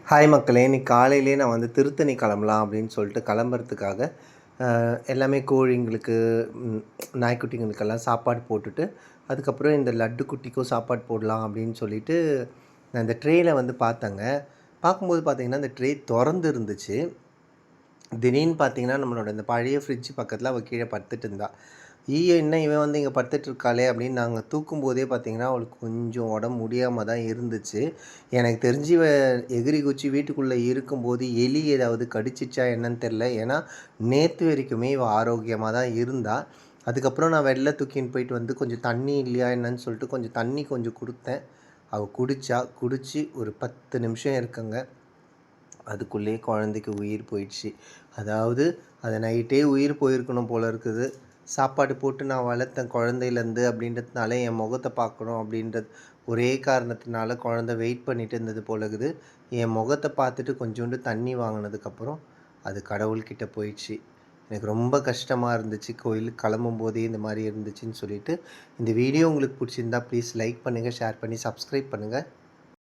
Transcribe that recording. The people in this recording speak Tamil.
ஹாய் மக்களே! இன்னைக்கு காலையிலேயே நான் வந்து திருத்தணி கிளம்பலாம் அப்படின்னு சொல்லிட்டு கிளம்புறதுக்காக எல்லாமே கோழிங்களுக்கு, நாய்க்குட்டிங்களுக்கெல்லாம் சாப்பாடு போட்டுட்டு, அதுக்கப்புறம் இந்த லட்டு குட்டிக்கும் சாப்பாடு போடலாம் அப்படின்னு சொல்லிட்டு, நான் இந்த ட்ரேயில் வந்து பார்த்தேங்க. பார்க்கும்போது பார்த்தீங்கன்னா, இந்த ட்ரே தொறந்து இருந்துச்சு. திடீர்னு பார்த்தீங்கன்னா, நம்மளோட இந்த பழைய ஃப்ரிட்ஜ் பக்கத்தில அவ கீழ படுத்துட்டு இருந்தா. "ஐய்யயோ! என்ன இவ வந்து இங்க படுத்துட்டு இருக்காளே!" அப்படின்னு நாங்க தூக்கும்போதே பார்த்தீங்கன்னா, அவளுக்கு கொஞ்சம் உடம்பு முடியாம தான் இருந்துச்சு. எனக்கு தெரிஞ்சு இவ எகிறி குதிச்சு வீட்டுக்குள்ளே இருக்கும்போது எலி ஏதாவது கடிச்சிச்சா என்னன்னு தெரில. ஏன்னா, நேத்து வரைக்குமே இவ ஆரோக்கியமா தான் இருந்தா. அதுக்கப்புறம் நான் வெளில தூக்கின்னு போயிட்டு வந்து கொஞ்சம் தண்ணி இல்லையா என்னன்னு சொல்லிட்டு கொஞ்சம் தண்ணி கொஞ்சம் குடுத்தேன். அவ குடிச்சா. குடிச்சு ஒரு 10 நிமிஷம் இருக்குங்க. அதுக்குள்ளேயே குழந்தைக்கு உயிர் போயிடுச்சு. அதாவது அது நைட்டே உயிர் போயிருக்கணும் போல இருக்குது. சாப்பாடு போட்டு நான் வளர்த்தேன் குழந்தையிலேருந்து அப்படின்றதுனால என் முகத்த பார்க்கணும் அப்படின்றது ஒரே காரணத்தினால குழந்தை வெயிட் பண்ணிட்டு இருந்தது போல இருக்குது. என் முகத்த பார்த்துட்டு கொஞ்சோண்டு தண்ணி வாங்கினதுக்கப்புறம் அது கடவுள்கிட்ட போயிடுச்சு. எனக்கு ரொம்ப கஷ்டமாக இருந்துச்சு. கோயிலுக்கு கிளம்பும்போதே இந்த மாதிரி இருந்துச்சுன்னு சொல்லிட்டு. இந்த வீடியோ உங்களுக்கு பிடிச்சிருந்தா ப்ளீஸ் லைக் பண்ணுங்கள், ஷேர் பண்ணி சப்ஸ்கிரைப் பண்ணுங்கள்.